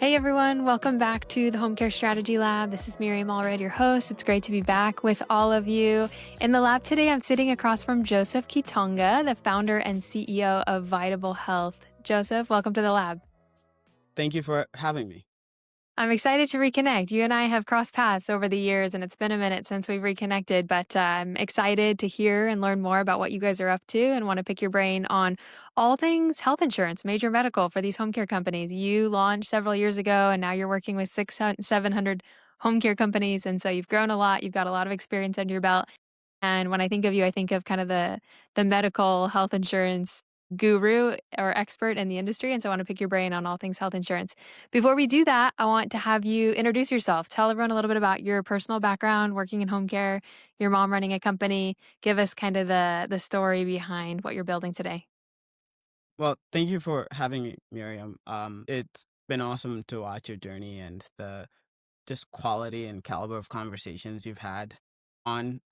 Hey everyone, welcome back to the Home Care Strategy Lab. This is Miriam Allred, your host. It's great to be back with all of you. In the lab today, I'm sitting across from Joseph Kitonga, the founder and CEO of Vitable Health. Joseph, welcome to the lab. Thank you for having me. I'm excited to reconnect. You and I have crossed paths over the years, and it's been a minute since we've reconnected, but I'm excited to hear and learn more about what you guys are up to and want to pick your brain on all things health insurance, major medical for these home care companies. You launched several years ago, and now you're working with 600, 700 home care companies. And so you've grown a lot. You've got a lot of experience under your belt. And when I think of you, I think of kind of the medical health insurance guru or expert in the industry. And so I want to pick your brain on all things health insurance. Before we do that, I want to have you introduce yourself. Tell everyone a little bit about your personal background, working in home care, your mom running a company. Give us kind of the story behind what you're building today. Well, thank you for having me, Miriam. It's been awesome to watch your journey and the just quality and caliber of conversations you've had on.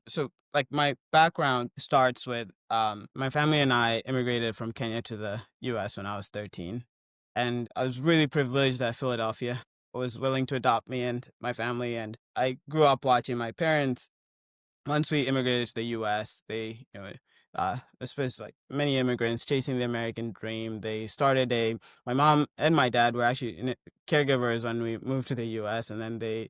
So my background starts with my family and I immigrated from Kenya to the U.S. when I was 13, and I was really privileged that Philadelphia was willing to adopt me and my family, and I grew up watching my parents. Once we immigrated to the U.S., especially like many immigrants chasing the American dream, they started my mom and my dad were actually caregivers when we moved to the U.S., and then they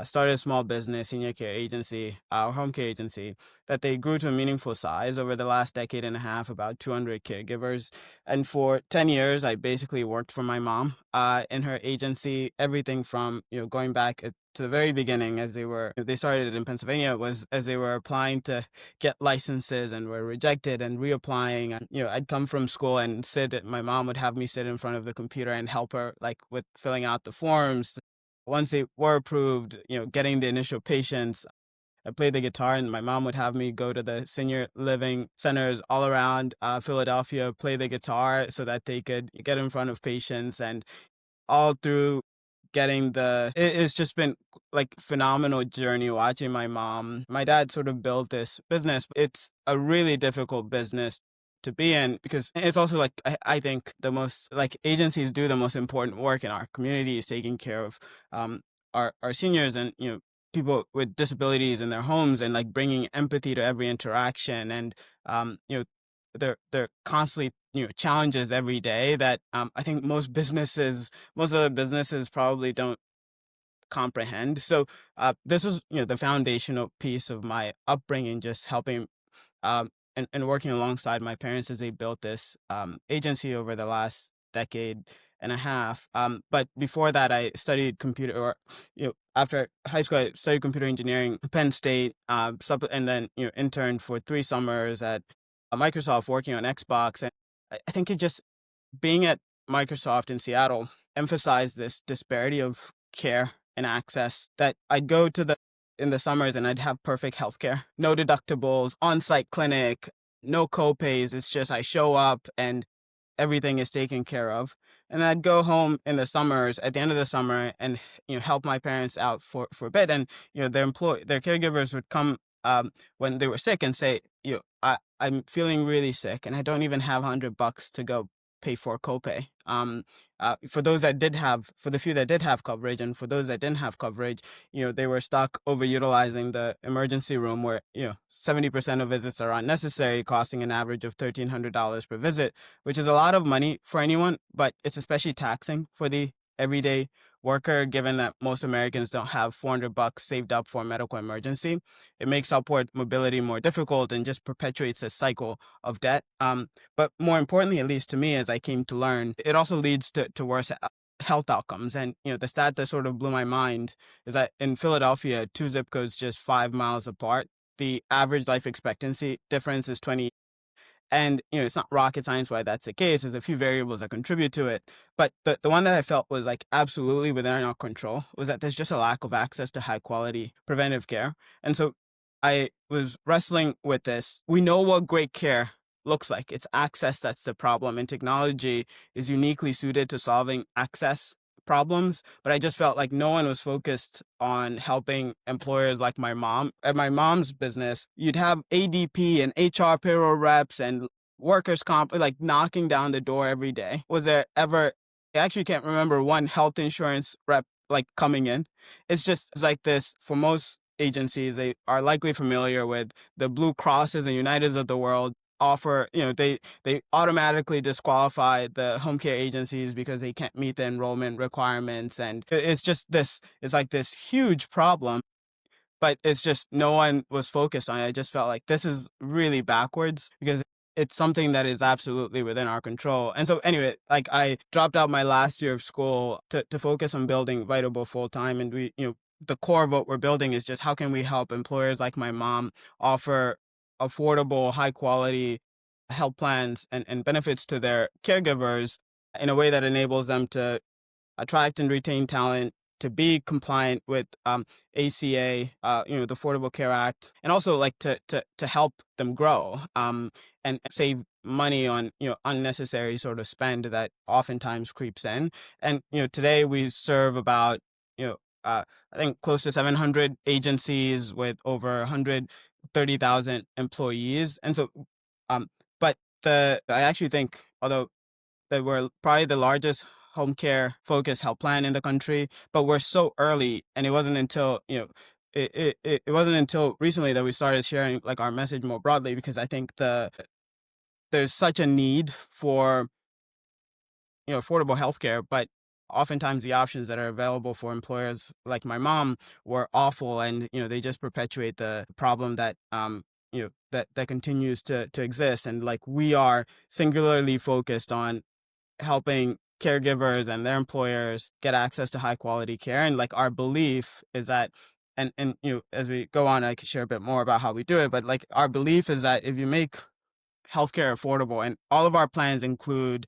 started a small business, senior care agency, our home care agency, that they grew to a meaningful size over the last decade and a half, about 200 caregivers. And for 10 years, I basically worked for my mom in her agency, everything from, going back to the very beginning, as they started in Pennsylvania, was as they were applying to get licenses and were rejected and reapplying. And, I'd come from school and my mom would have me sit in front of the computer and help her like with filling out the forms. Once they were approved, getting the initial patients, I played the guitar, and my mom would have me go to the senior living centers all around Philadelphia, play the guitar so that they could get in front of patients. And all through it's just been like phenomenal journey watching my dad sort of build this business. It's a really difficult business to be in because it's also like I think the most like agencies do the most important work in our community is taking care of um our seniors and people with disabilities in their homes, and like bringing empathy to every interaction. And um you know they're constantly challenges every day that I think most other businesses probably don't comprehend. So this was the foundational piece of my upbringing, just helping and working alongside my parents as they built this agency over the last decade and a half. But before that, I studied after high school, I studied computer engineering at Penn State, and then interned for 3 summers at Microsoft working on Xbox. And I think it just being at Microsoft in Seattle emphasized this disparity of care and access, that I'd go to in the summers and I'd have perfect healthcare, no deductibles, on-site clinic, no co-pays. It's just I show up and everything is taken care of. And I'd go home in the summers at the end of the summer and help my parents out for a bit. And their caregivers would come when they were sick and say, I'm feeling really sick and I don't even have $100 to go pay for copay. For the few that did have coverage, and for those that didn't have coverage, they were stuck overutilizing the emergency room, where 70% of visits are unnecessary, costing an average of $1,300 per visit, which is a lot of money for anyone, but it's especially taxing for the everyday worker, given that most Americans don't have $400 saved up for a medical emergency. It makes upward mobility more difficult and just perpetuates a cycle of debt. But more importantly, at least to me, as I came to learn, it also leads to worse health outcomes. And the stat that sort of blew my mind is that in Philadelphia, two zip codes just 5 miles apart, the average life expectancy difference is 20. And it's not rocket science why that's the case. There's a few variables that contribute to it. But the one that I felt was like absolutely within our control was that there's just a lack of access to high quality preventive care. And so I was wrestling with this. We know what great care looks like. It's access that's the problem. And technology is uniquely suited to solving access problems. But I just felt like no one was focused on helping employers like my mom. At my mom's business, you'd have ADP and HR payroll reps and workers comp like knocking down the door every day. Was there ever I actually can't remember one health insurance rep like coming in. It's like this for most agencies. They are likely familiar with the Blue Crosses and Uniteds of the world offer, they automatically disqualify the home care agencies because they can't meet the enrollment requirements. And it's like this huge problem, but it's just no one was focused on it. I just felt like this is really backwards because it's something that is absolutely within our control. And so anyway, like I dropped out my last year of school to focus on building Vitable full time. And the core of what we're building is just how can we help employers like my mom offer affordable, high quality health plans and benefits to their caregivers in a way that enables them to attract and retain talent, to be compliant with ACA, the Affordable Care Act, and also like to help them grow and save money on unnecessary sort of spend that oftentimes creeps in. And today we serve about you know I think close to 700 agencies with over 130,000 employees. And so um but the I actually think, although that we're probably the largest home care focused health plan in the country, but we're so early, and it wasn't until it wasn't until recently that we started sharing like our message more broadly, because I think there's such a need for affordable healthcare, but oftentimes the options that are available for employers like my mom were awful, and they just perpetuate the problem that that continues to exist. And like we are singularly focused on helping caregivers and their employers get access to high quality care. And like our belief is that, and as we go on, I can share a bit more about how we do it, but like our belief is that if you make healthcare affordable, and all of our plans include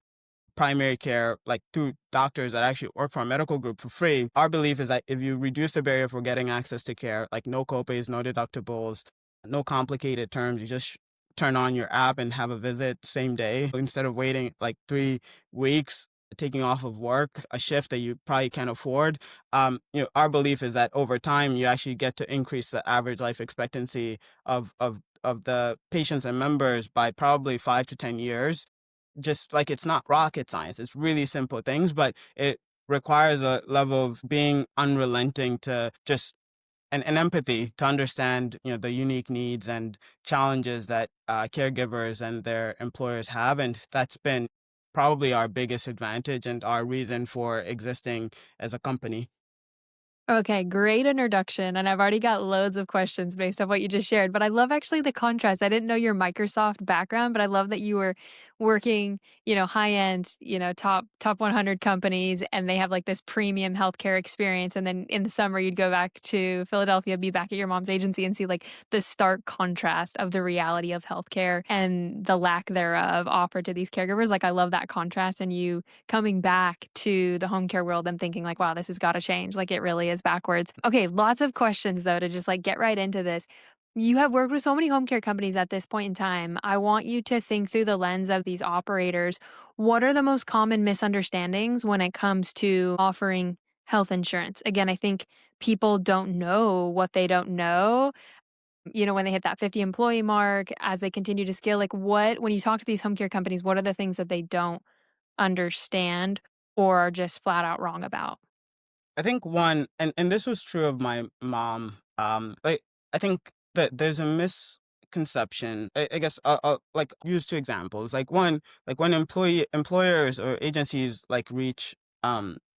primary care, like through doctors that actually work for our medical group for free. Our belief is that if you reduce the barrier for getting access to care, like no copays, no deductibles, no complicated terms, you just turn on your app and have a visit same day instead of waiting like 3 weeks, taking off of work, a shift that you probably can't afford. Our belief is that over time you actually get to increase the average life expectancy of the patients and members by probably 5 to 10 years. Just like it's not rocket science, it's really simple things, but it requires a level of being unrelenting to just and empathy to understand the unique needs and challenges that caregivers and their employers have. And that's been probably our biggest advantage and our reason for existing as a company. Okay, great introduction. And I've already got loads of questions based on what you just shared. But I love actually the contrast. I didn't know your Microsoft background, but I love that you were working, high end, top 100 companies, and they have like this premium healthcare experience. And then in the summer, you'd go back to Philadelphia, be back at your mom's agency, and see like the stark contrast of the reality of healthcare and the lack thereof offered to these caregivers. Like I love that contrast, and you coming back to the home care world and thinking like, wow, this has got to change. Like it really is backwards. Okay, lots of questions though to just like get right into this. You have worked with so many home care companies at this point in time. I want you to think through the lens of these operators. What are the most common misunderstandings when it comes to offering health insurance? Again, I think people don't know what they don't know. When they hit that 50 employee mark, as they continue to scale, like when you talk to these home care companies, what are the things that they don't understand or are just flat out wrong about? I think one, and this was true of my mom. Like I think that there's a misconception. I guess I'll like use two examples. Like one, like when employers or agencies like reach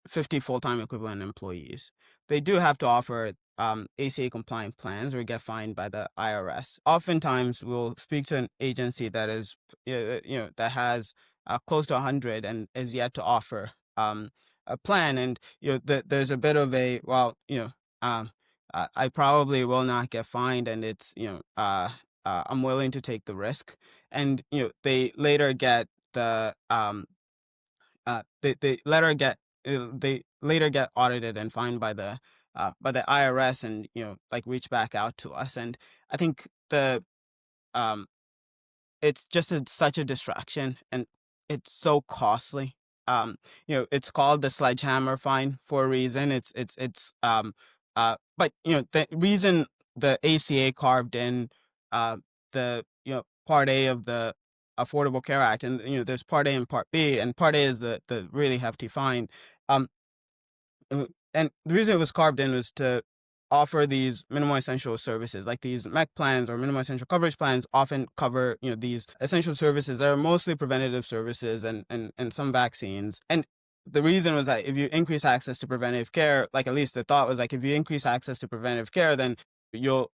50 full time equivalent employees, they do have to offer ACA compliant plans or get fined by the IRS. Oftentimes, we'll speak to an agency that is that has close to 100 and is yet to offer a plan. And there's a bit of a, well, I probably will not get fined, and it's I'm willing to take the risk. And they later get the they later get audited and fined by the IRS, and like reach back out to us. And I think the um it's just such a distraction, and it's so costly. It's called the sledgehammer fine for a reason. But the reason the ACA carved in the Part A of the Affordable Care Act, and there's Part A and Part B, and Part A is the really hefty fine. Um, and the reason it was carved in was to offer these minimal essential services, like these MEC plans or minimal essential coverage plans often cover, these essential services that are mostly preventative services and some vaccines. And the reason was that if you increase access to preventive care, like at least the thought was like if you increase access to preventive care, then you'll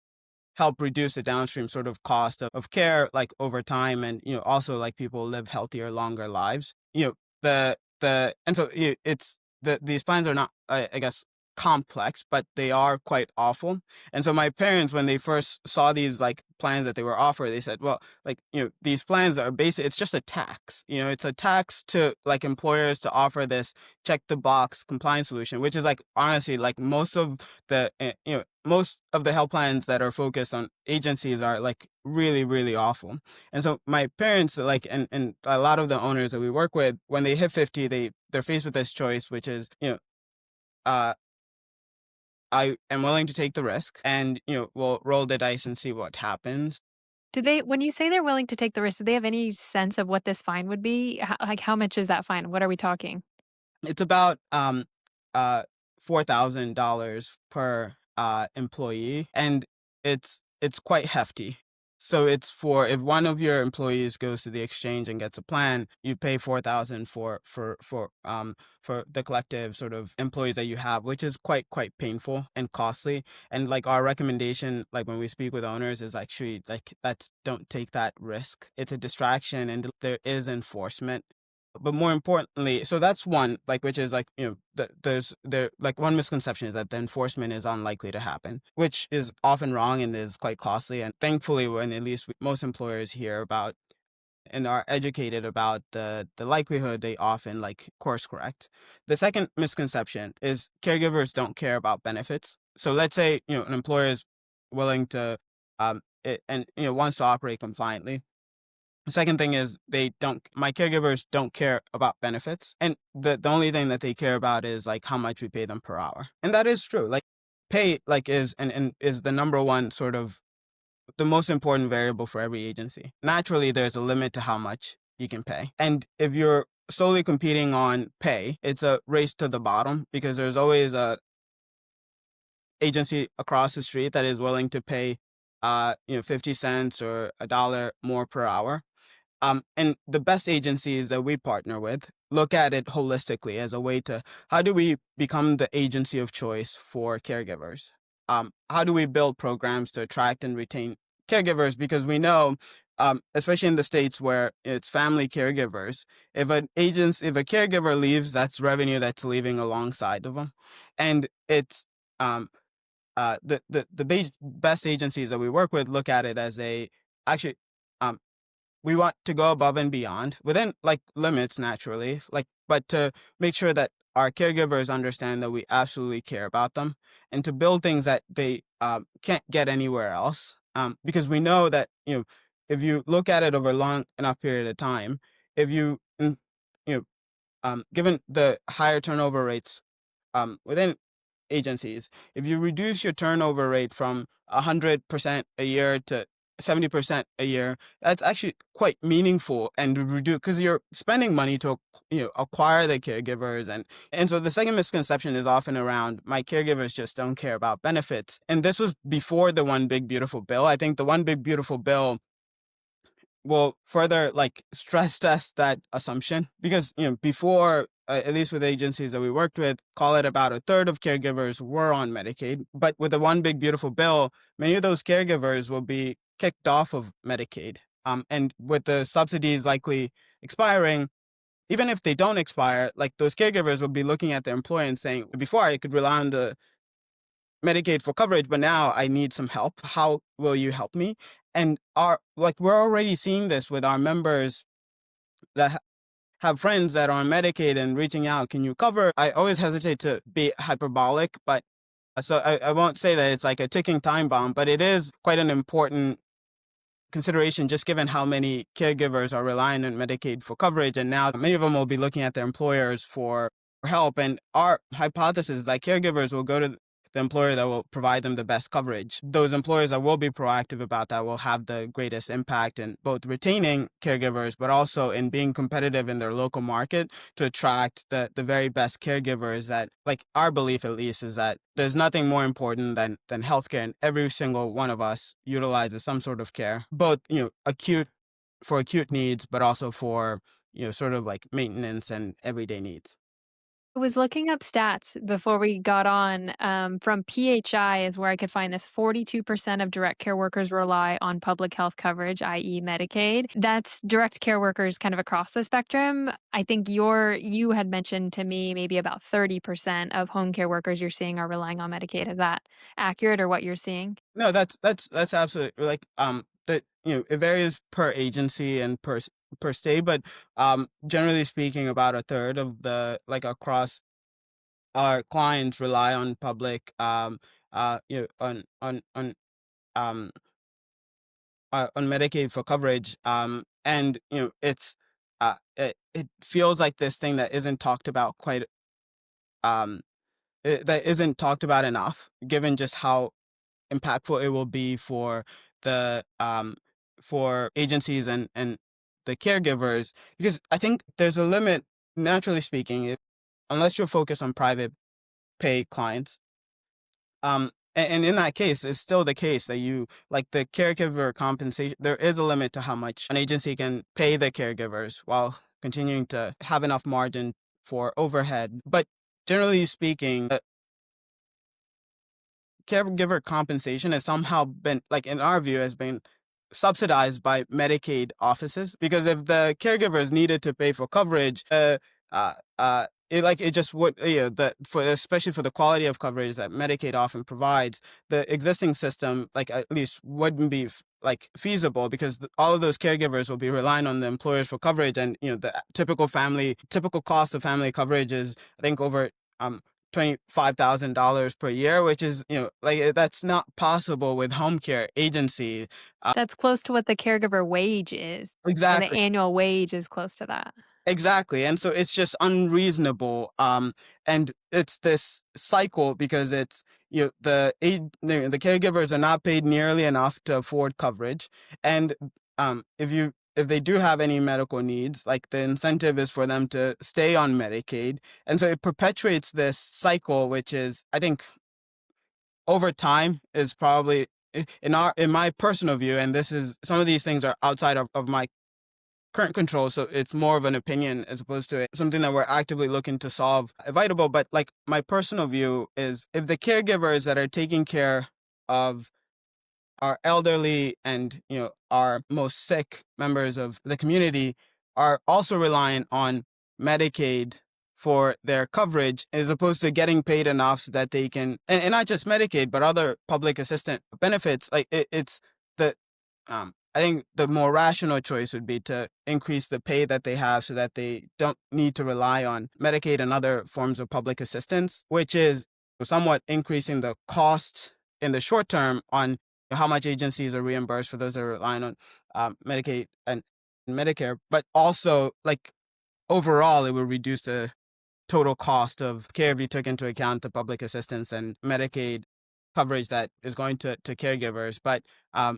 help reduce the downstream sort of cost of care like over time, and also like people live healthier, longer lives. The and so it's these plans are not, I guess, complex, but they are quite awful. And so my parents, when they first saw these like plans that they were offered, they said, well, like, these plans are basic, it's just a tax. It's a tax to like employers to offer this check the box compliance solution, which is like honestly like most of the health plans that are focused on agencies are like really, really awful. And so my parents, like, and a lot of the owners that we work with, when they hit 50, they're faced with this choice, which is, uh, I am willing to take the risk and, we'll roll the dice and see what happens. Do they when you say they're willing to take the risk, do they have any sense of what this fine would be? Like, how much is that fine? What are we talking? It's about uh $4,000 per employee, and it's quite hefty. So it's for if one of your employees goes to the exchange and gets a plan, you pay 4,000 for the collective sort of employees that you have, which is quite painful and costly. And like our recommendation, like when we speak with owners, is actually like that's don't take that risk. It's a distraction, and there is enforcement. But more importantly, so that's one, like, which is like, there, like, one misconception is that the enforcement is unlikely to happen, which is often wrong and is quite costly. And thankfully, when at least most employers hear about and are educated about the likelihood, they often like course correct. The second misconception is caregivers don't care about benefits. So let's say, an employer is willing to, and, wants to operate compliantly. The second thing is my caregivers don't care about benefits. And the only thing that they care about is like how much we pay them per hour. And that is true. Like pay like and is the number one sort of the most important variable for every agency. Naturally, there's a limit to how much you can pay. And if you're solely competing on pay, it's a race to the bottom because there's always a agency across the street that is willing to pay 50 cents or a dollar more per hour. And the best agencies that we partner with look at it holistically as a way to how do we become the agency of choice for caregivers? How do we build programs to attract and retain caregivers? Because we know, especially in the states where it's family caregivers, if a caregiver leaves, that's revenue that's leaving alongside of them, and it's um, the best agencies that we work with look at it as a actually. We want to go above and beyond within like limits naturally, like, but to make sure that our caregivers understand that we absolutely care about them and to build things that they can't get anywhere else. Because we know that, if you look at it over a long enough period of time, if you know, given the higher turnover rates within agencies, if you reduce your turnover rate from 100% a year to 70% a year, that's actually quite meaningful and reduce because you're spending money to acquire the caregivers. And so the second misconception is often around my caregivers just don't care about benefits. And this was before the One Big Beautiful Bill. I think the One Big Beautiful Bill will further like stress test that assumption because before, at least with agencies that we worked with, call it about a third of caregivers were on Medicaid, but with the One Big Beautiful Bill, many of those caregivers will be kicked off of Medicaid, and with the subsidies likely expiring, even if they don't expire, like those caregivers will be looking at their employer and saying, before I could rely on the Medicaid for coverage, but now I need some help. How will you help me? And we're already seeing this with our members that have friends that are on Medicaid and reaching out, can you cover? I always hesitate to be hyperbolic, but so I won't say that it's like a ticking time bomb, but it is quite an important consideration just given how many caregivers are relying on Medicaid for coverage. And now many of them will be looking at their employers for help. And our hypothesis is that caregivers will go to the employer that will provide them the best coverage. Those employers that will be proactive about that will have the greatest impact in both retaining caregivers, but also in being competitive in their local market to attract the very best caregivers. That, like, our belief at least is that there's nothing more important than healthcare, and every single one of us utilizes some sort of care, both, acute, for acute needs, but also for, sort of like maintenance and everyday needs. I was looking up stats before we got on, from PHI is where I could find this. 42% of direct care workers rely on public health coverage, i.e. Medicaid. That's direct care workers kind of across the spectrum. I think you had mentioned to me maybe about 30% of home care workers you're seeing are relying on Medicaid. Is that accurate or what you're seeing? No, that's absolutely, like, that, it varies per agency and per state, but generally speaking, about a third of the, like, across our clients rely on public, um on Medicaid for coverage. And it feels like this thing that isn't talked about quite, um that isn't talked about enough, given just how impactful it will be for agencies and the caregivers, because I think there's a limit, naturally speaking, unless you're focused on private pay clients. And in that case, it's still the case that you, like, the caregiver compensation, there is a limit to how much an agency can pay the caregivers while continuing to have enough margin for overhead. But generally speaking, caregiver compensation has somehow been, like, in our view, has been subsidized by Medicaid offices, because if the caregivers needed to pay for coverage, it just would, the for especially for the quality of coverage that Medicaid often provides, the existing system, like, at least wouldn't be like feasible, because all of those caregivers will be relying on the employers for coverage, and the typical cost of family coverage is, I think, over um $25,000 per year, which is, like, that's not possible with home care agency. That's close to what the caregiver wage is, and the Exactly. annual wage is close to that. Exactly. And so it's just unreasonable. And it's this cycle, because it's, the caregivers are not paid nearly enough to afford coverage. And if they do have any medical needs, like, the incentive is for them to stay on Medicaid. And so it perpetuates this cycle, which is, I think, over time, is probably, in my personal view, and this is, some of these things are outside of my current control, so it's more of an opinion as opposed to something that we're actively looking to solve evitable. But, like, my personal view is, if the caregivers that are taking care of our elderly and, our most sick members of the community are also reliant on Medicaid for their coverage, as opposed to getting paid enough so that they can, and not just Medicaid but other public assistant benefits, like, it's the I think the more rational choice would be to increase the pay that they have, so that they don't need to rely on Medicaid and other forms of public assistance, which is somewhat increasing the cost in the short term on how much agencies are reimbursed for those that are relying on Medicaid and Medicare. But also, like, overall, it will reduce the total cost of care if you took into account the public assistance and Medicaid coverage that is going to caregivers. But I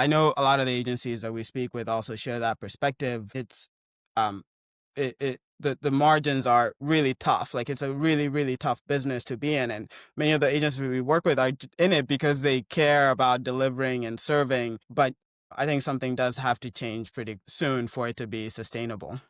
know a lot of the agencies that we speak with also share that perspective. It's um the margins are really tough. Like, it's a really, really tough business to be in, and many of the agencies we work with are in it because they care about delivering and serving. But I think something does have to change pretty soon for it to be sustainable.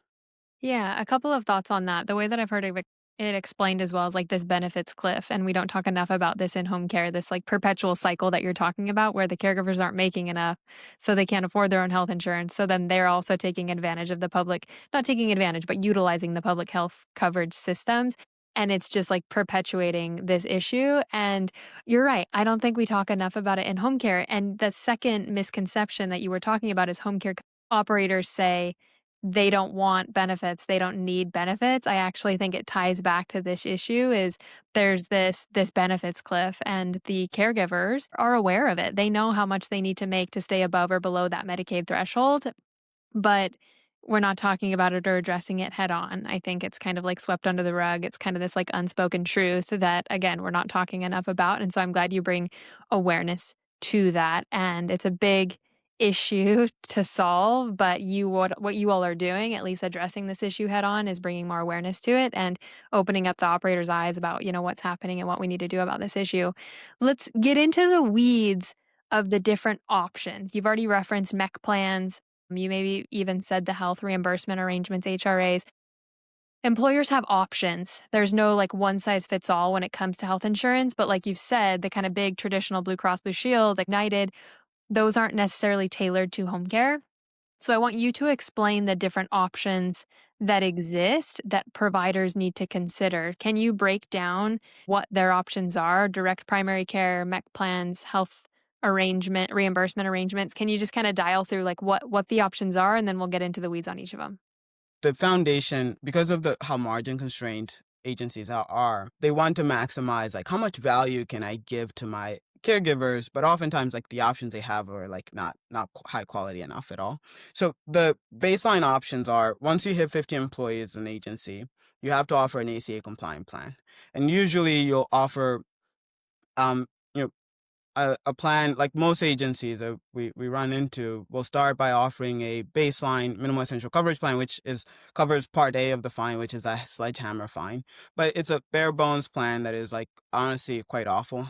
Yeah, a couple of thoughts on that. The way that I've heard it explained as well is like this benefits cliff, and we don't talk enough about this in home care. This like perpetual cycle that you're talking about, where the caregivers aren't making enough, so they can't afford their own health insurance. So then they're also taking advantage of the public, not taking advantage, but utilizing the public health coverage systems. And it's just like perpetuating this issue. And you're right. I don't think we talk enough about it in home care. And the second misconception that you were talking about is home care operators say they don't want benefits, they don't need benefits. I actually think it ties back to this issue is there's this benefits cliff and the caregivers are aware of it. They know how much they need to make to stay above or below that Medicaid threshold, but we're not talking about it or addressing it head on. I think it's kind of like swept under the rug. It's kind of this like unspoken truth that, again, we're not talking enough about. And so I'm glad you bring awareness to that. And it's a big issue to solve, but what you all are doing, at least addressing this issue head on, is bringing more awareness to it and opening up the operator's eyes about, what's happening and what we need to do about this issue. Let's get into the weeds of the different options. You've already referenced MEC plans. You maybe even said the health reimbursement arrangements, HRAs. Employers have options. There's no like one size fits all when it comes to health insurance, but like you've said, the kind of big traditional Blue Cross Blue Shield, like United, those aren't necessarily tailored to home care. So I want you to explain the different options that exist that providers need to consider. Can you break down what their options are? Direct primary care, MEC plans, health reimbursement arrangements. Can you just kind of dial through like what the options are, and then we'll get into the weeds on each of them? The foundation, because of the how margin constrained agencies are, they want to maximize like how much value can I give to my caregivers, but oftentimes like the options they have are like not high quality enough at all. So the baseline options are, once you hit 50 employees in an agency, you have to offer an ACA compliant plan. And usually you'll offer you know a plan like most agencies that we run into will start by offering a baseline minimal essential coverage plan, which is covers part A of the fine, which is a sledgehammer fine. But it's a bare bones plan that is like honestly quite awful.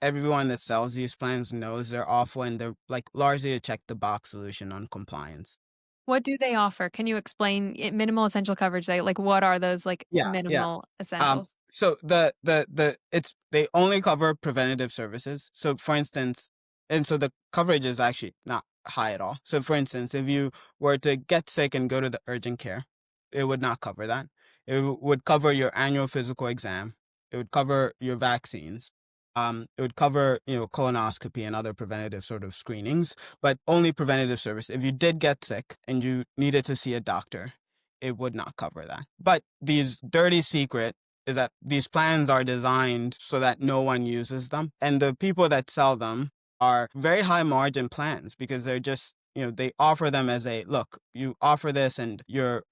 Everyone that sells these plans knows they're awful, and they're like largely a check the box solution on compliance. What do they offer? Can you explain minimal essential coverage? Like what are those like Yeah, yeah. minimal essentials? So it's they only cover preventative services. So for instance, and so the coverage is actually not high at all. So for instance, if you were to get sick and go to the urgent care, it would not cover that. Would cover your annual physical exam. It would cover your vaccines. It would cover, colonoscopy and other preventative sort of screenings, but only preventative service. If you did get sick and you needed to see a doctor, it would not cover that. But these dirty secret is that these plans are designed so that no one uses them. And the people that sell them are very high margin plans because they're just, they offer them as a look, you offer this and your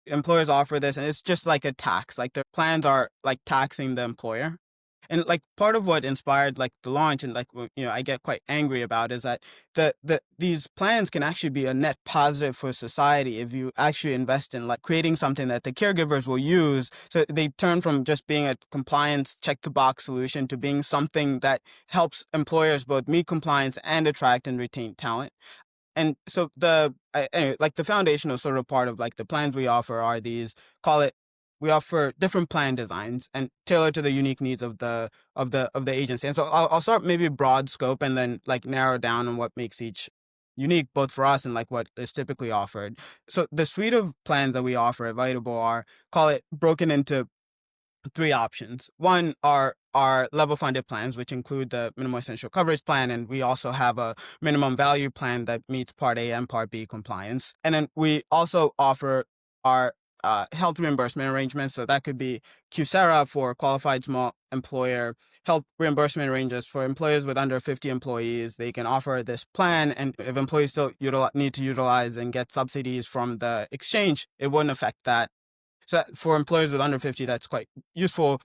employers offer this, and it's just like a tax. Like their plans are like taxing the employer. And like part of what inspired like the launch and like I get quite angry about is that these plans can actually be a net positive for society if you actually invest in like creating something that the caregivers will use. So they turn from just being a compliance check the box solution to being something that helps employers both meet compliance and attract and retain talent. And so anyway, like the foundational sort of part of like the plans we offer are these, call it, we offer different plan designs and tailored to the unique needs of the agency. And so I'll start maybe broad scope and then like narrow down on what makes each unique both for us and like what is typically offered. So the suite of plans that we offer at Vitable are, call it, broken into three options. One are our level funded plans, which include the minimum essential coverage plan, and we also have a minimum value plan that meets Part A and Part B compliance. And then we also offer our health reimbursement arrangements. So that could be QSERA for qualified small employer, health reimbursement arrangements for employers with under 50 employees. They can offer this plan, and if employees still need to utilize and get subsidies from the exchange, it wouldn't affect that. So for employers with under 50, that's quite useful.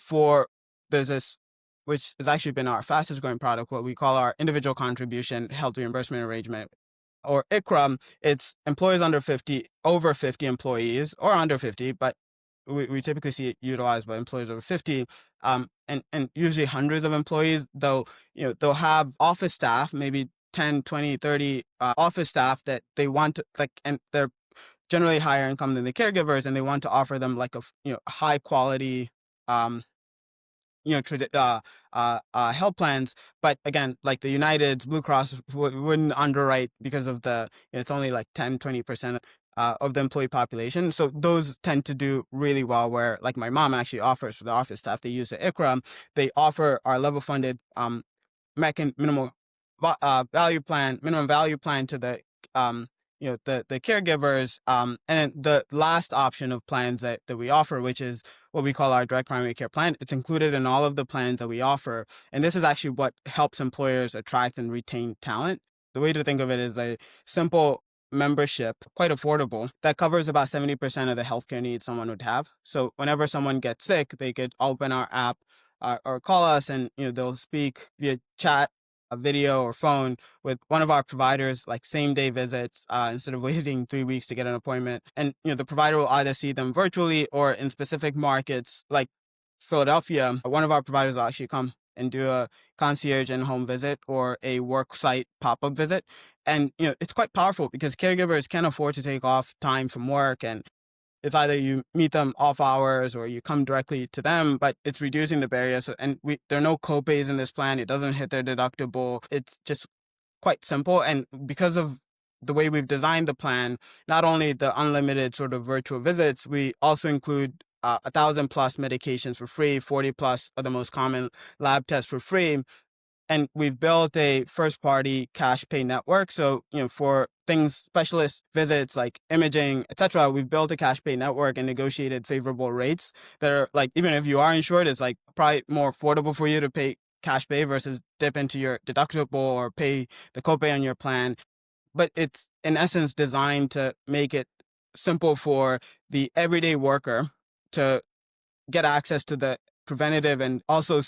There's this, which has actually been our fastest growing product, what we call our individual contribution health reimbursement arrangement, or ICRA. It's employees under 50, over 50 employees, or under 50, but we typically see it utilized by employees over 50, and usually hundreds of employees. They'll have office staff, maybe 10, 20, 30 office staff that they want to like, and they're generally higher income than the caregivers, and they want to offer them like a high quality um health plans. But again, like the United's, Blue Cross wouldn't underwrite because of it's only like 10-20% of the employee population. So those tend to do really well, where like my mom actually offers for the office staff, they use the ICRA. They offer our level funded minimal minimum value plan to the the caregivers. And then the last option of plans that we offer, which is what we call our direct primary care plan. It's included in all of the plans that we offer, and this is actually what helps employers attract and retain talent. The way to think of it is a simple membership, quite affordable, that covers about 70% of the healthcare needs someone would have. So whenever someone gets sick, they could open our app, or call us, and they'll speak via chat, a video, or phone with one of our providers, like same day visits, instead of waiting 3 weeks to get an appointment. And the provider will either see them virtually, or in specific markets like Philadelphia, one of our providers will actually come and do a concierge in-home visit or a work site pop-up visit. And it's quite powerful because caregivers can't afford to take off time from work, and it's either you meet them off hours or you come directly to them, but it's reducing the barrier. So, and there are no copays in this plan. It doesn't hit their deductible. It's just quite simple. And because of the way we've designed the plan, not only the unlimited sort of virtual visits, we also include 1,000+ medications for free, 40+ of the most common lab tests for free. And we've built a first party cash pay network. So, for things, specialist visits like imaging, etc., we've built a cash pay network and negotiated favorable rates that are like, even if you are insured, it's like probably more affordable for you to pay cash pay versus dip into your deductible or pay the copay on your plan. But it's in essence designed to make it simple for the everyday worker to get access to the preventative and also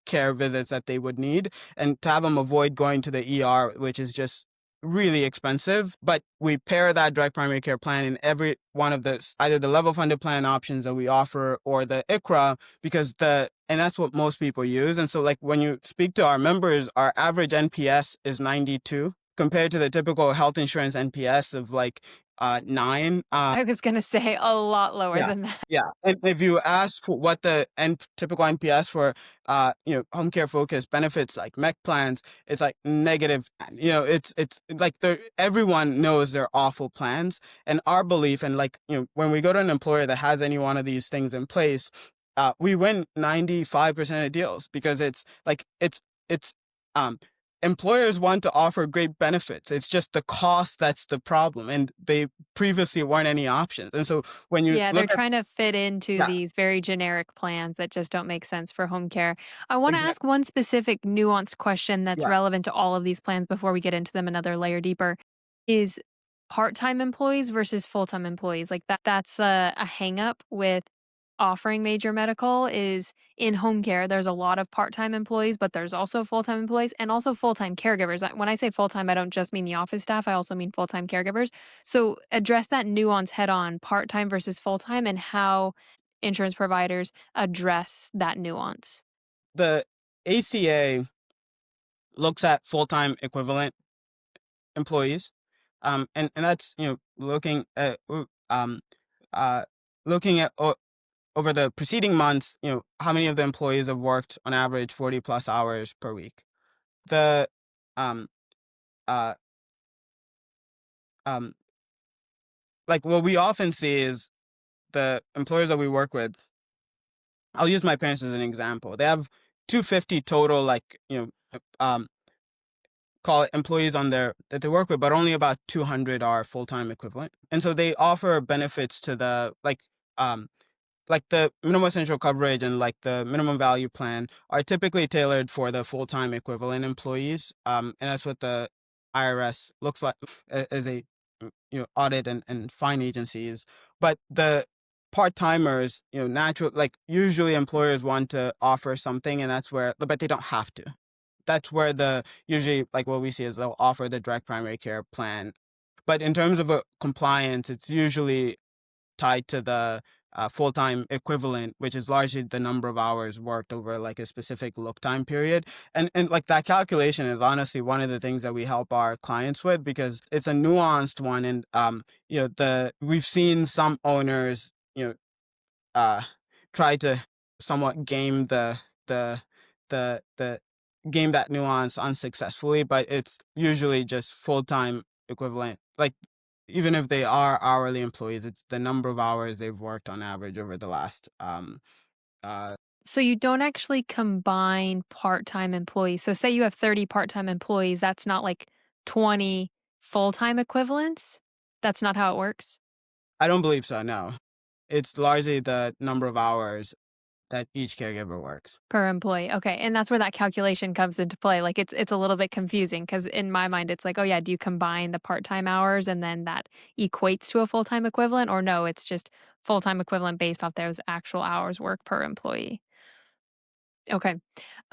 care visits that they would need, and to have them avoid going to the ER, which is just really expensive. But we pair that direct primary care plan in every one of the either the level funded plan options that we offer or the ICRA, because and that's what most people use. And so, like, when you speak to our members, our average NPS is 92 compared to the typical health insurance NPS of like 9. I was gonna say a lot lower Yeah. than that. Yeah. And if you ask for what the typical NPS for home care focused benefits like MEC plans, it's like negative. It's like everyone knows they're awful plans. And our belief, and like, when we go to an employer that has any one of these things in place, we win 95% of deals, because it's um employers want to offer great benefits. It's just the cost that's the problem. And they previously weren't any options. And so when you Yeah, they're look at, trying to fit into yeah, these very generic plans that just don't make sense for home care. I wanna ask exactly. one specific nuanced question that's Yeah. relevant to all of these plans before we get into them another layer deeper. Is part-time employees versus full-time employees, like, that's a hang up with offering major medical is in home care, there's a lot of part-time employees, but there's also full-time employees and also full-time caregivers. When I say full-time, I don't just mean the office staff, I also mean full-time caregivers. So address that nuance head on, part-time versus full-time, and how insurance providers address that nuance. The ACA looks at full-time equivalent employees. And that's, looking at, uh, looking at over the preceding months, how many of the employees have worked on average 40+ hours per week. The, um, uh, um, like, what we often see is the employers that we work with. I'll use my parents as an example. They have 250 total, like, call it employees on their that they work with, but only about 200 are full-time equivalent. And so they offer benefits to the like the minimum essential coverage and like the minimum value plan are typically tailored for the full-time equivalent employees. And that's what the IRS looks like as a audit and fine agencies. But the part-timers, natural, like, usually employers want to offer something, and that's where, but they don't have to. That's where the usually, like, what we see is they'll offer the direct primary care plan. But in terms of a compliance, it's usually tied to the full-time equivalent, which is largely the number of hours worked over like a specific look time period. And like, that calculation is honestly one of the things that we help our clients with, because it's a nuanced one. And the we've seen some owners, uh, try to somewhat game the the game that nuance unsuccessfully, but it's usually just full-time equivalent. Like, even if they are hourly employees, it's the number of hours they've worked on average over the last uh So you don't actually combine part-time employees. So say you have 30 part-time employees, that's not like 20 full-time equivalents? That's not how it works? I don't believe so, no. It's largely the number of hours. that each caregiver works. Per employee, okay, and that's where that calculation comes into play, like, it's a little bit confusing because in my mind, it's like, "Oh, yeah, do you combine the part-time hours and then that equates to a full-time equivalent?" Or no, it's just full-time equivalent based off those actual hours worked per employee? Okay.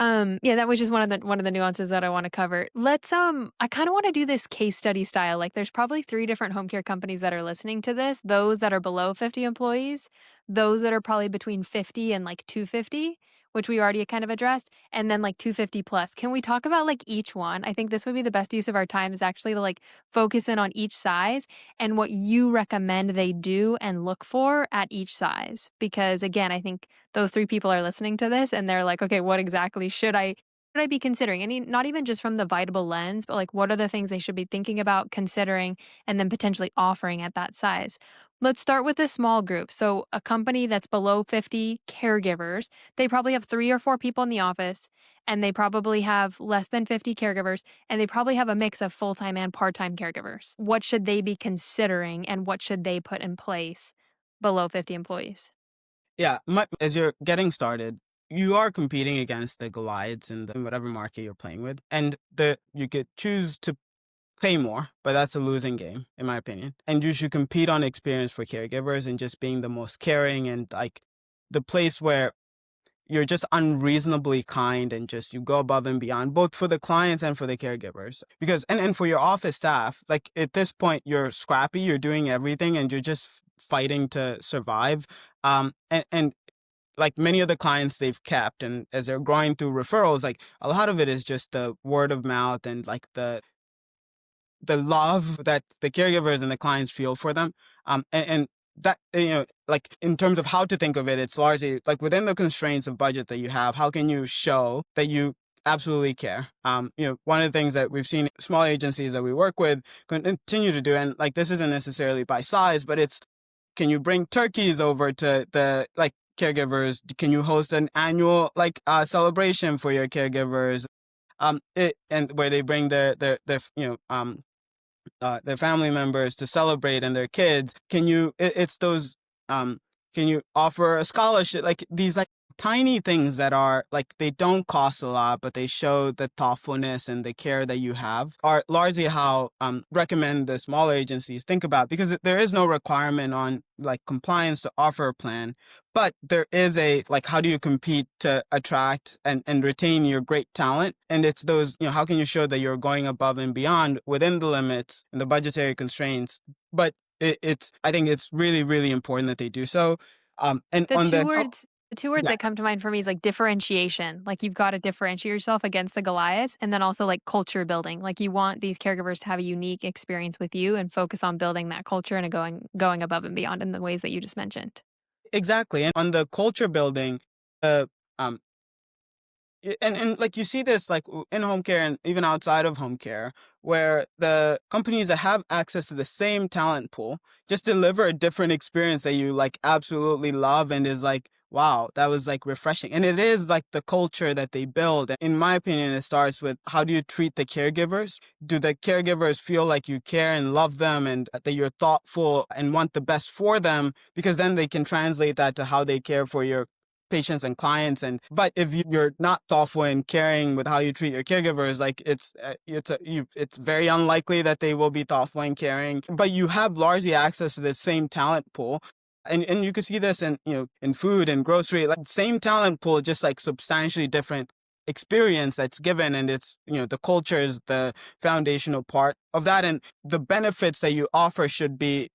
Yeah, that was just one of the nuances that I wanna cover. I kinda wanna do this case study style, like, there's probably 3 different home care companies that are listening to this, those that are below 50 employees, those that are probably between 50 and, like, 250, which we already kind of addressed, and then, like, 250 plus. Can we talk about, like, each one? I think this would be the best use of our time is actually to, like, focus in on each size and what you recommend they do and look for at each size, because, again, I think those 3 people are listening to this and they're like, "Okay, what exactly should I be considering?" Not even just from the Vitable lens, but, like, what are the things they should be thinking about, considering, and then potentially offering at that size? Let's start with a small group. So, a company that's below 50 caregivers, they probably have 3 or 4 people in the office, and they probably have less than 50 caregivers, and they probably have a mix of full-time and part-time caregivers. What should they be considering, and what should they put in place below 50 employees? Yeah, as you're getting started, you are competing against the Goliaths in whatever market you're playing with, and you could choose to pay more, but that's a losing game, in my opinion. And you should compete on experience for caregivers and just being the most caring and like the place where you're just unreasonably kind and just you go above and beyond both for the clients and for the caregivers because and for your office staff, like at this point you're scrappy, you're doing everything and you're just fighting to survive. And like many of the clients they've kept and as they're growing through referrals, like a lot of it is just the word of mouth and like the love that the caregivers and the clients feel for them. And that, like in terms of how to think of it, it's largely like within the constraints of budget that you have, how can you show that you absolutely care? One of the things that we've seen small agencies that we work with continue to do, and like this isn't necessarily by size, but it's can you bring turkeys over to the like caregivers? Can you host an annual like celebration for your caregivers? And where they bring their family members to celebrate and their kids. It's those, um, can you offer a scholarship? Like these like tiny things that are like, they don't cost a lot, but they show the thoughtfulness and the care that you have are largely how, recommend the smaller agencies think about, because there is no requirement on like compliance to offer a plan, but there is a like how do you compete to attract and retain your great talent, and it's those, how can you show that you're going above and beyond within the limits and the budgetary constraints, but it's I think it's really really important that they do so. And The on 2 the words the 2 words Yeah, that come to mind for me is, like, differentiation, like, you've gotta differentiate yourself against the Goliaths, and then also, like, culture building, like, you want these caregivers to have a unique experience with you and focus on building that culture and going above and beyond in the ways that you just mentioned. exactly. And on the culture building, uh um and like you see this like in home care and even outside of home care, where the companies that have access to the same talent pool just deliver a different experience that you like absolutely love and is like, wow, that was like refreshing. And it is like the culture that they build. In my opinion, it starts with how do you treat the caregivers? Do the caregivers feel like you care and love them and that you're thoughtful and want the best for them? Because then they can translate that to how they care for your patients and clients. And but if you're not thoughtful and caring with how you treat your caregivers, like it's very unlikely that they will be thoughtful and caring, but you have largely access to the same talent pool. And you can see this in, in food and grocery, like same talent pool, just like substantially different experience that's given, and it's, the culture is the foundational part of that, and the benefits that you offer should be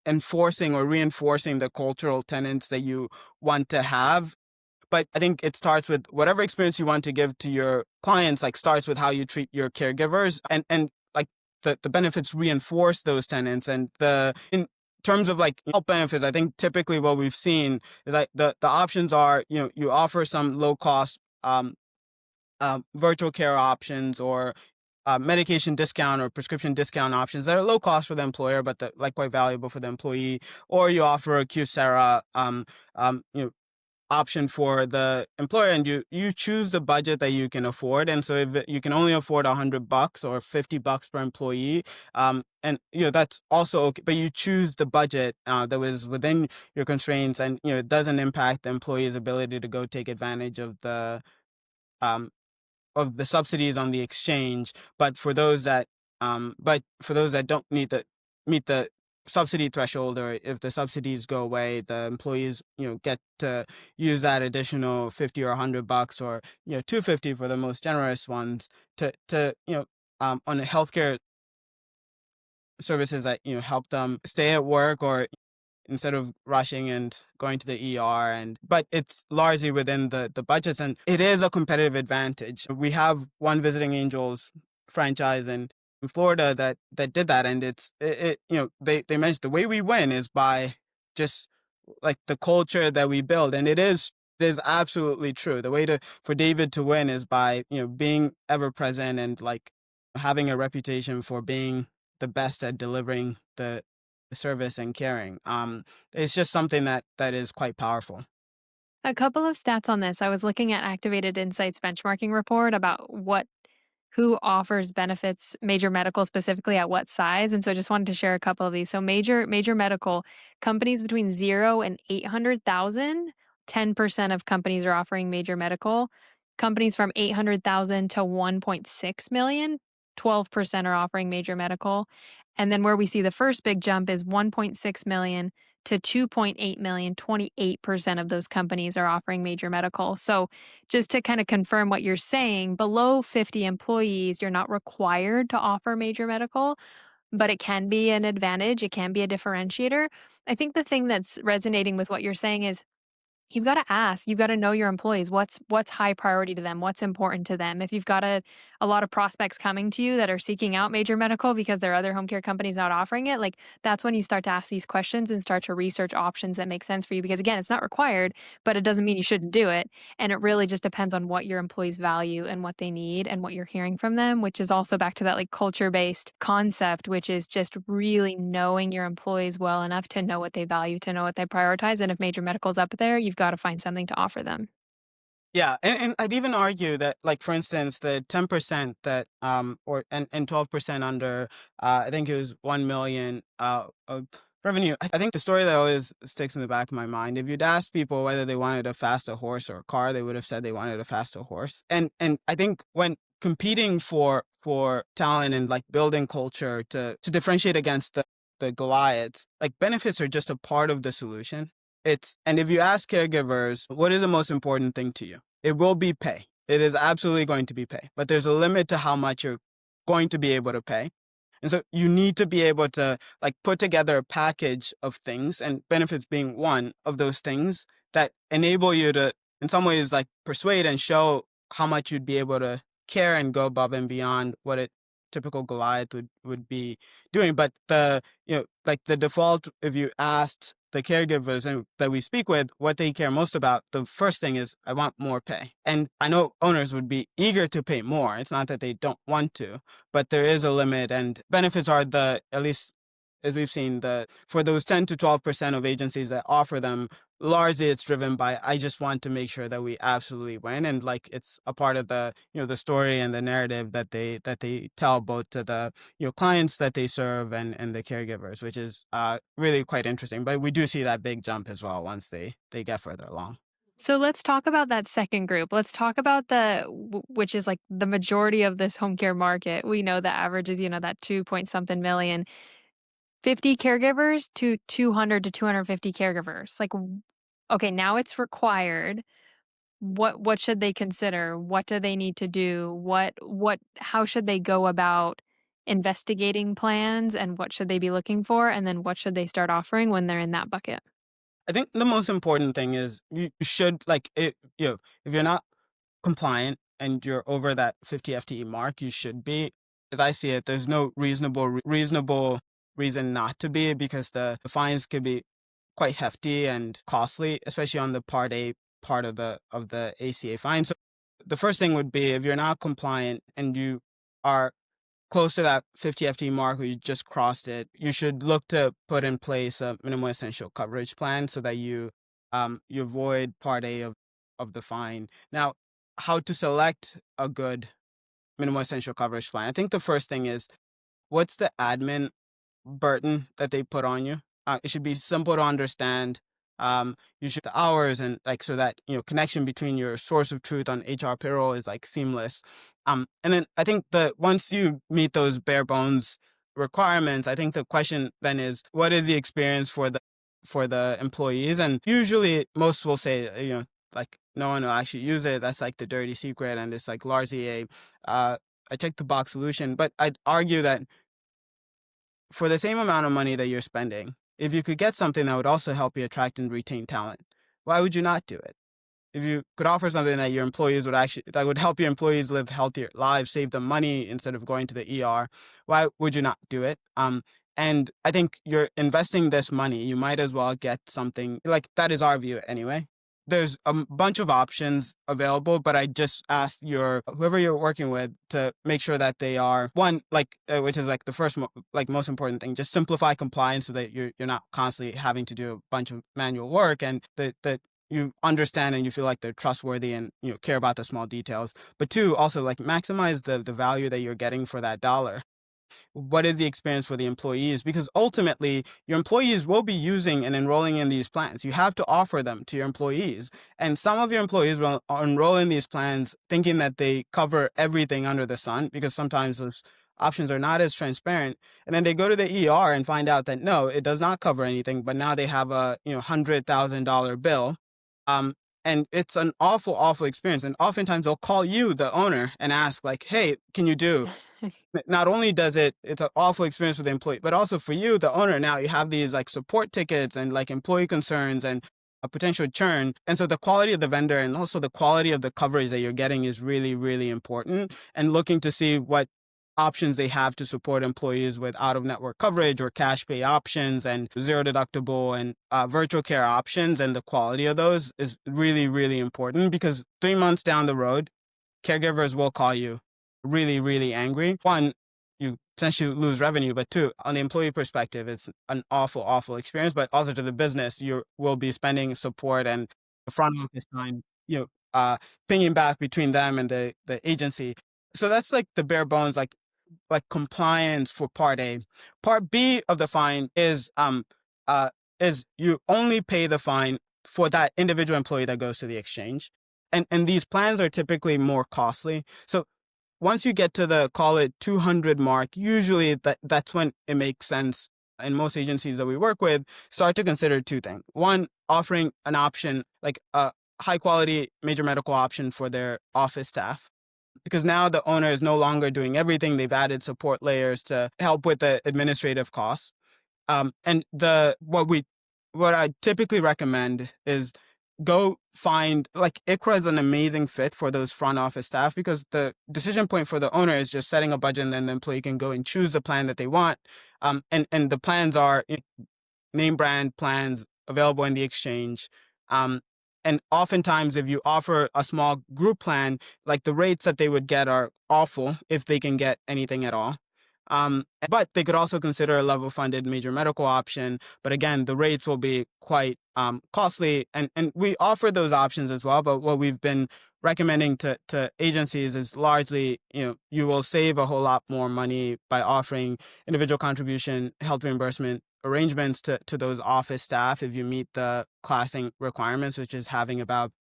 enforcing or reinforcing the cultural tenets that you want to have. But I think it starts with whatever experience you want to give to your clients, like starts with how you treat your caregivers, and like the benefits reinforce those tenants. And in terms of like health benefits, I think typically what we've seen is like the options are, you offer some low cost virtual care options or medication discount or prescription discount options that are low cost for the employer, but that like quite valuable for the employee. Or you offer a QSERA, option for the employer, and you choose the budget that you can afford. And so if you can only afford $100 or $50 per employee, and that's also okay, but you choose the budget that was within your constraints, and it doesn't impact the employee's ability to go take advantage um, of the subsidies on the exchange. But for those that don't meet the subsidy threshold, or if the subsidies go away, the employees get to use that additional 50 or $100, or 250 for the most generous ones, to on a healthcare services that help them stay at work, or instead of rushing and going to the ER. But it's largely within the budgets, and it is a competitive advantage. We have one Visiting Angels franchise in Florida that did that, and they mentioned the way we win is by just like the culture that we build, and it is absolutely true. The way to for David to win is by being ever present, and like having a reputation for being the best at delivering the service and caring. It's just something that is quite powerful. A couple of stats on this. I was looking at Activated Insights benchmarking report about who offers benefits, major medical specifically at what size, and so just wanted to share a couple of these. So major medical companies between 0 and 800,000, 10% of companies are offering major medical. Companies from 800,000 to 1.6 million, 12% are offering major medical. And then where we see the first big jump is 1.6 million to 2.8 million, 28% of those companies are offering major medical. So just to kind of confirm what you're saying, below 50 employees, you're not required to offer major medical, but it can be an advantage. It can be a differentiator. I think the thing that's resonating with what you're saying is you've gotta ask, you've gotta know your employees. What's high priority to them? What's important to them? If you've got a lot of prospects coming to you that are seeking out major medical because there are other home care companies not offering it, like, that's when you start to ask these questions and start to research options that make sense for you because, again, it's not required, but it doesn't mean you shouldn't do it, and it really just depends on what your employees value and what they need and what you're hearing from them, which is also back to that, like, culture-based concept, which is just really knowing your employees well enough to know what they value, to know what they prioritize, and if major medical's up there, you've gotta find something to offer them. Yeah, and I'd even argue that, like, for instance, the 10% that or and 12% under, I think it was 1 million of revenue. I think the story that always sticks in the back of my mind, if you'd asked people whether they wanted a faster horse or a car, they would have said they wanted a faster horse. And I think when competing for talent and like building culture to differentiate against the Goliaths, like, benefits are just a part of the solution. And if you ask caregivers, what is the most important thing to you? It will be pay. It is absolutely going to be pay, but there's a limit to how much you're going to be able to pay. And so you need to be able to like put together a package of things, and benefits being one of those things, that enable you to, in some ways, like persuade and show how much you'd be able to care and go above and beyond what a typical Goliath would be doing. But like the default, if you asked the caregivers and that we speak with what they care most about, the first thing is, I want more pay. And I know owners would be eager to pay more. It's not that they don't want to, but there is a limit, and benefits are at least as we've seen, for those 10 to 12% of agencies that offer them, largely it's driven by, I just want to make sure that we absolutely win. And like, it's a part of the story and the narrative that they tell, both to the clients that they serve, and the caregivers, which is really quite interesting. But we do see that big jump as well once they get further along. So let's talk about that second group. Let's talk about which is like the majority of this home care market. We know the average is, that 2 point something million, 50 caregivers to 200 to 250 caregivers. Like, okay, now it's required. What should they consider? What do they need to do? How should they go about investigating plans, and what should they be looking for? And then what should they start offering when they're in that bucket? I think the most important thing is, you should, like, if you're not compliant and you're over that 50 FTE mark, you should be. As I see it, there's no reasonable reason not to be, because the fines could be quite hefty and costly, especially on the part of the ACA fine. So the first thing would be, if you're not compliant and you are close to that 50 FT mark, or you just crossed it, you should look to put in place a minimum essential coverage plan, so that you you avoid part A of the fine. Now, how to select a good minimum essential coverage plan? I think the first thing is, what's the admin burden that they put on you? It should be simple to understand. You should the hours and like so that connection between your source of truth on HR payroll is like seamless. And then I think the once you meet those bare bones requirements, I think the question then is, what is the experience for the employees? And usually most will say, like no one will actually use it. That's like the dirty secret, and it's like largely uh, a check the box solution. But I'd argue that for the same amount of money that you're spending, if you could get something that would also help you attract and retain talent, why would you not do it? If you could offer something that your employees would actually that would help your employees live healthier lives, save them money instead of going to the ER, why would you not do it? And I think you're investing this money, you might as well get something like that is our view anyway. There's a bunch of options available, but I just ask your whoever you're working with to make sure that they are one like which is like the first like most important thing. Just simplify compliance so that you're not constantly having to do a bunch of manual work, and that you understand and you feel like they're trustworthy and care about the small details. But two, also like maximize the value that you're getting for that dollar. What is the experience for the employees? Because ultimately, your employees will be using and enrolling in these plans. You have to offer them to your employees. And some of your employees will enroll in these plans thinking that they cover everything under the sun, because sometimes those options are not as transparent. And then they go to the ER and find out that no, it does not cover anything, but now they have a $100,000 bill. Um, and it's an awful, awful experience. And oftentimes they'll call you, the owner, and ask like, "Hey, can you do?" Not only does it's an awful experience for the employee, but also for you, the owner. Now you have these like support tickets and like employee concerns and a potential churn. And so the quality of the vendor and also the quality of the coverage that you're getting is really, really important. And looking to see what options they have to support employees with out of network coverage or cash pay options and zero deductible and virtual care options. And the quality of those is really, really important, because 3 months down the road, caregivers will call you really, really angry. One, you potentially lose revenue, but two, on the employee perspective, it's an awful, awful experience. But also to the business, you will be spending support and the front office time, pinging back between them and the agency. So that's like the bare bones, like compliance for part A. Part B of the fine uh is you only pay the fine for that individual employee that goes to the exchange. And these plans are typically more costly. So once you get to the call it 200 mark, usually that's when it makes sense. In most agencies that we work with, start to consider two things. One, offering an option like a high quality major medical option for their office staff, because now the owner is no longer doing everything. They've added support layers to help with the administrative costs. And what I typically recommend is go find like ICRA is an amazing fit for those front office staff, because the decision point for the owner is just setting a budget, and then the employee can go and choose the plan that they want. And the plans are name brand plans available in the exchange. Um, and oftentimes, if you offer a small group plan, like the rates that they would get are awful if they can get anything at all. But they could also consider a level funded major medical option. But again, the rates will be quite costly. And we offer those options as well. But what we've been recommending to agencies is largely, you will save a whole lot more money by offering individual contribution health reimbursement arrangements to those office staff if you meet the classing requirements, which is having about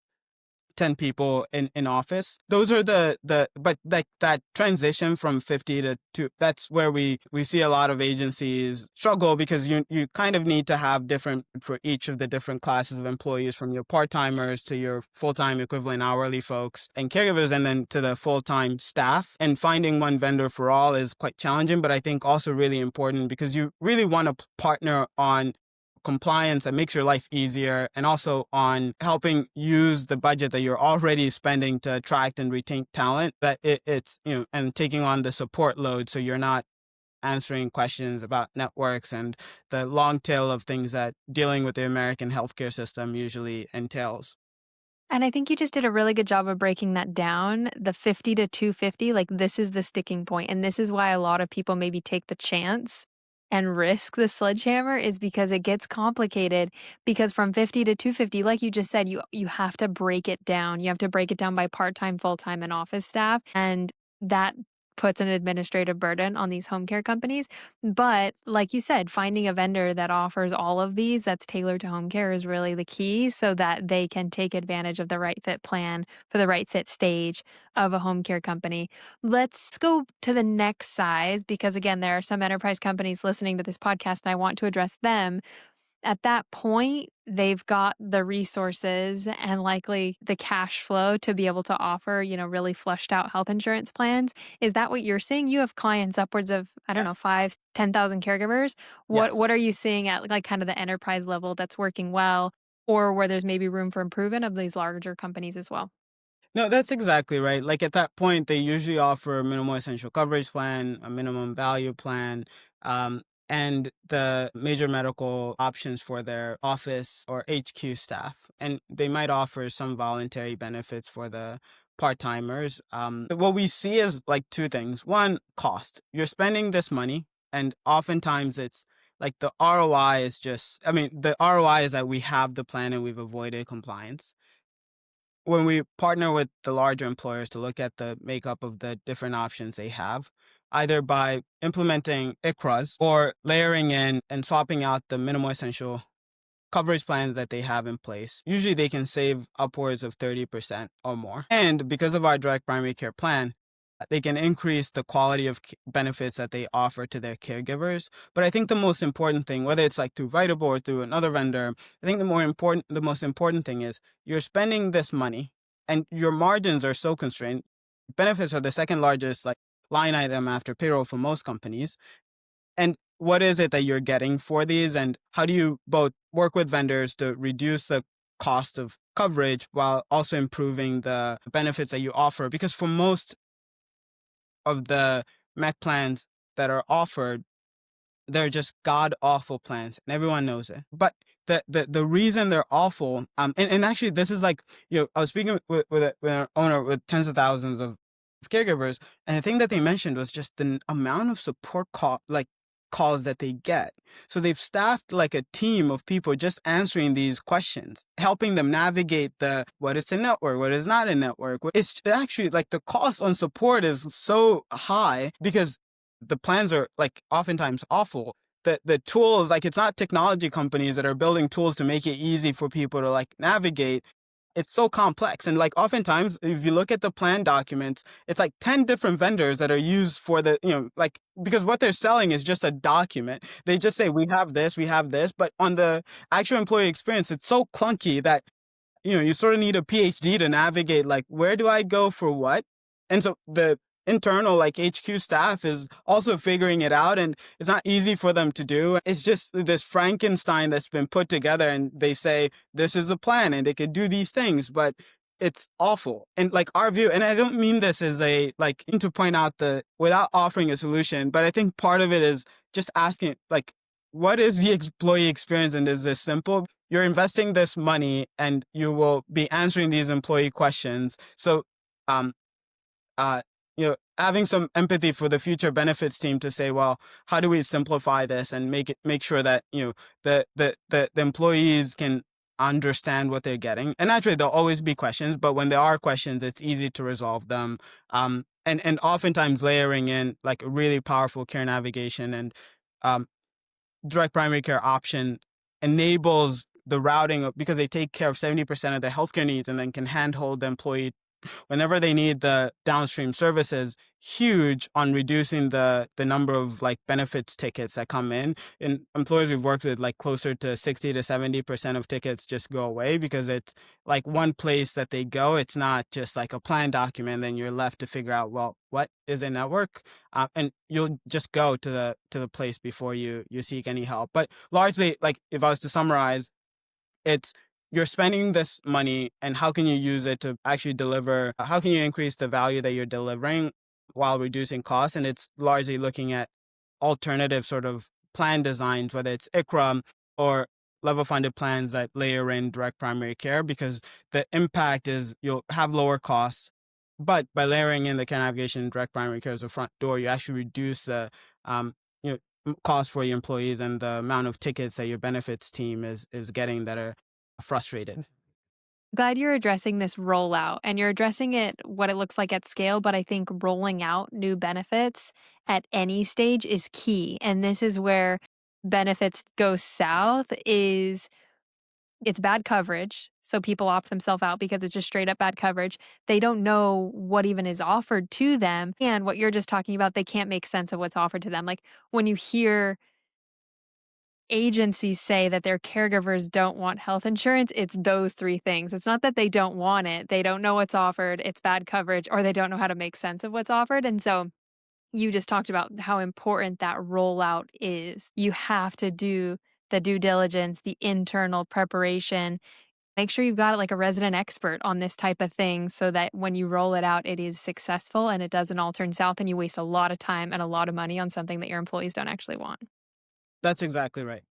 10 people in office. Those are but like that transition from 50 to two, that's where we see a lot of agencies struggle, because you kind of need to have different for each of the different classes of employees, from your part-timers to your full-time equivalent hourly folks and caregivers, and then to the full-time staff. And finding one vendor for all is quite challenging, but I think also really important, because you really want to partner on compliance that makes your life easier, and also on helping use the budget that you're already spending to attract and retain talent, that it's and taking on the support load, so you're not answering questions about networks and the long tail of things that dealing with the American healthcare system usually entails. And I think you just did a really good job of breaking that down. The 50 to 250, like this is the sticking point, and this is why a lot of people maybe take the chance and risk the sledgehammer is because it gets complicated because from 50 to 250, like you just said, you have to break it down. You have to break it down by part-time, full-time, and office staff, and that puts an administrative burden on these home care companies. But like you said, finding a vendor that offers all of these that's tailored to home care is really the key so that they can take advantage of the right fit plan for the right fit stage of a home care company. Let's go to the next size because, again, there are some enterprise companies listening to this podcast, and I want to address them. At that point, they've got the resources and likely the cash flow to be able to offer, really flushed out health insurance plans. Is that what you're seeing? You have clients upwards of, I don't Yeah. know, 5, 10,000 caregivers. Yeah. What are you seeing at like kind of the enterprise level that's working well or where there's maybe room for improvement of these larger companies as well? No, that's exactly right. Like at that point, they usually offer a minimal essential coverage plan, a minimum value plan, um, and the major medical options for their office or HQ staff. And they might offer some voluntary benefits for the part timers. What we see is like two things. One, cost. You're spending this money, and oftentimes it's like the ROI is just, I mean, the ROI is that we have the plan and we've avoided compliance. When we partner with the larger employers to look at the makeup of the different options they have, either by implementing ICRAs or layering in and swapping out the minimal essential coverage plans that they have in place, usually they can save upwards of 30% or more. And because of our direct primary care plan, they can increase the quality of benefits that they offer to their caregivers. But I think the most important thing, whether it's like through Vitable or through another vendor, I think the most important thing is you're spending this money and your margins are so constrained. Benefits are the second largest like line item after payroll for most companies. And what is it that you're getting for these? And how do you both work with vendors to reduce the cost of coverage while also improving the benefits that you offer? Because for most of the Mac plans that are offered, they're just god awful plans, and everyone knows it. But the reason they're awful, and actually this is like, I was speaking with an owner with tens of thousands of caregivers, and the thing that they mentioned was just the amount of support calls that they get. So they've staffed like a team of people just answering these questions, helping them navigate the what is a network, what is not a network. It's actually like the cost on support is so high because the plans are like oftentimes awful. The tools, like it's not technology companies that are building tools to make it easy for people to like navigate. It's so complex. And like oftentimes, if you look at the plan documents, it's like 10 different vendors that are used for the, like, because what they're selling is just a document. They just say, we have this, we have this. But on the actual employee experience, it's so clunky that you sort of need a PhD to navigate like where do I go for what? And so the internal like HQ staff is also figuring it out, and it's not easy for them to do. It's just this Frankenstein that's been put together, and they say this is a plan and they could do these things, but it's awful. And like our view, and I don't mean this as a like to point out the without offering a solution, but I think part of it is just asking like what is the employee experience, and is this simple? You're investing this money and you will be answering these employee questions. So, um, having some empathy for the future benefits team to say, well, how do we simplify this and make sure that, the employees can understand what they're getting. And naturally there'll always be questions, but when there are questions, it's easy to resolve them. And oftentimes layering in like a really powerful care navigation and, um, direct primary care option enables the routing because they take care of 70% of their healthcare needs and then can handhold the employee whenever they need the downstream services. Huge on reducing the number of like benefits tickets that come in. In employers we've worked with, like closer to 60 to 70% of tickets just go away because it's like one place that they go. It's not just like a plan document, then you're left to figure out, well, what is a network? And you'll just go to the place before you seek any help. But largely, like if I was to summarize, it's you're spending this money and how can you use it to actually deliver, how can you increase the value that you're delivering while reducing costs? And it's largely looking at alternative sort of plan designs, whether it's ICRA or level funded plans that layer in direct primary care, because the impact is you'll have lower costs. But by layering in the care navigation and direct primary care as a front door, you actually reduce the, um, cost for your employees and the amount of tickets that your benefits team is getting that are frustrated. Glad you're addressing this rollout and you're addressing it what it looks like at scale, but I think rolling out new benefits at any stage is key. And this is where benefits go south is it's bad coverage. So people opt themselves out because it's just straight up bad coverage. They don't know what even is offered to them. And what you're just talking about, they can't make sense of what's offered to them. Like when you hear agencies say that their caregivers don't want health insurance, it's those 3 things. It's not that they don't want it, they don't know what's offered, it's bad coverage, or they don't know how to make sense of what's offered, and so you just talked about how important that rollout is. You have to do the due diligence, the internal preparation. Make sure you've got, like, a resident expert on this type of thing so that when you roll it out, it is successful and it doesn't all turn south and you waste a lot of time and a lot of money on something that your employees don't actually want. That's exactly right.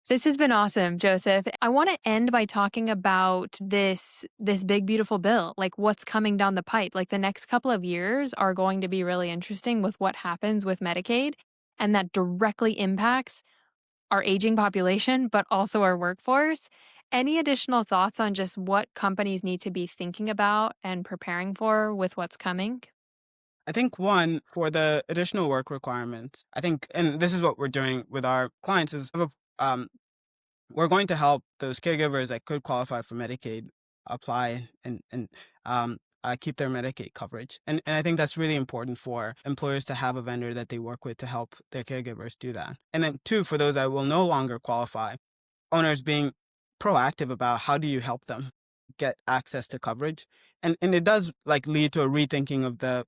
This has been awesome, Joseph. I want to end by talking about this big beautiful bill, like what's coming down the pipe. Like the next couple of years are going to be really interesting with what happens with Medicaid and that directly impacts our aging population but also our workforce. Any additional thoughts on just what companies need to be thinking about and preparing for with what's coming? I think one for the additional work requirements, I think, and this is what we're doing with our clients is um, we're going to help those caregivers that could qualify for Medicaid apply and keep their Medicaid coverage. And I think that's really important for employers to have a vendor that they work with to help their caregivers do that. And then two, for those that will no longer qualify, owners being proactive about how do you help them get access to coverage. And it does like lead to a rethinking of the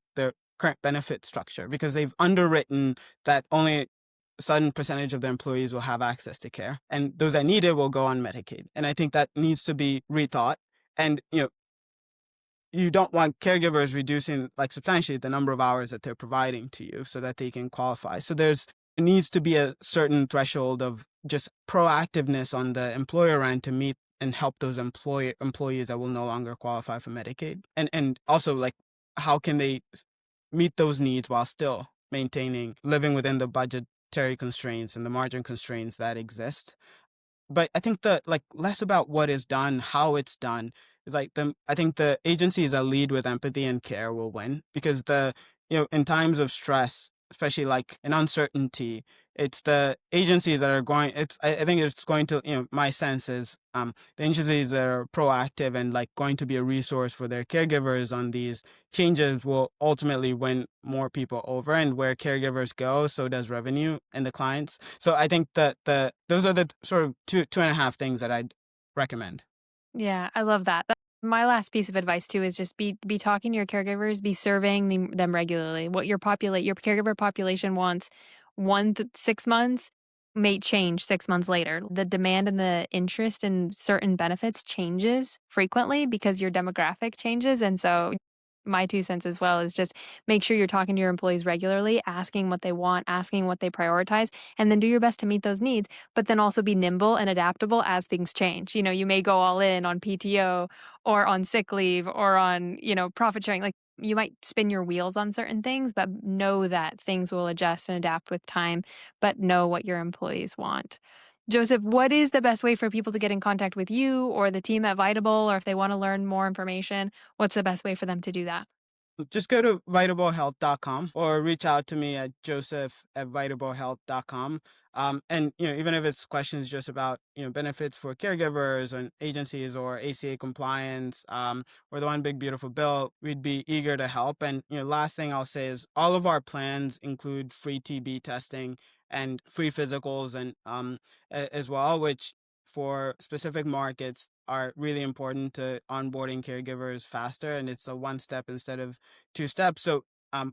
current benefit structure because they've underwritten that only a certain percentage of their employees will have access to care, and those that need it will go on Medicaid. And I think that needs to be rethought. And you don't want caregivers reducing like substantially the number of hours that they're providing to you so that they can qualify. So there needs to be a certain threshold of just proactiveness on the employer end to meet and help those employees that will no longer qualify for Medicaid. And also like how can they meet those needs while still maintaining living within the budgetary constraints and the margin constraints that exist. But I think that like less about what is done, how it's done is like I think the agencies that lead with empathy and care will win because in times of stress, especially like in uncertainty, it's the agencies that are going I think it's going to, my sense is the agencies that are proactive and like going to be a resource for their caregivers on these changes will ultimately win more people over, and where caregivers go, so does revenue and the clients. So I think that those are the sort of two and a half things that I'd recommend. Yeah, I love that. My last piece of advice too is just be talking to your caregivers, be surveying them regularly. What your caregiver population wants 6 months may change 6 months later. The demand and the interest in certain benefits changes frequently because your demographic changes, and so my 2 cents as well is just make sure you're talking to your employees regularly, asking what they want, asking what they prioritize, and then do your best to meet those needs, but then also be nimble and adaptable as things change. You may go all in on PTO or on sick leave or on, profit sharing. Like you might spin your wheels on certain things, but know that things will adjust and adapt with time, but know what your employees want. Joseph, what is the best way for people to get in contact with you or the team at Vitable, or if they want to learn more information, what's the best way for them to do that? Just go to vitablehealth.com or reach out to me at joseph@vitablehealth.com. And even if it's questions just about benefits for caregivers and agencies or ACA compliance, or the one big beautiful bill, we'd be eager to help. And last thing I'll say is all of our plans include free TB testing and free physicals and as well, which for specific markets are really important to onboarding caregivers faster, and it's a one step instead of two steps. So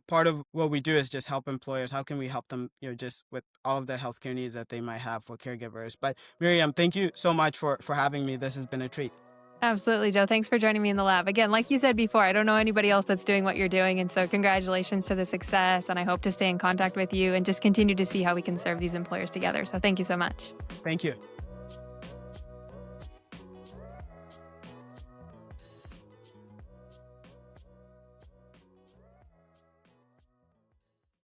part of what we do is just help employers. How can we help them, just with all of the healthcare needs that they might have for caregivers? But Miriam, thank you so much for having me. This has been a treat. Absolutely, Joe. Thanks for joining me in the lab. Again, like you said before, I don't know anybody else that's doing what you're doing. And so, congratulations to the success. And I hope to stay in contact with you and just continue to see how we can serve these employers together. So, thank you so much. Thank you.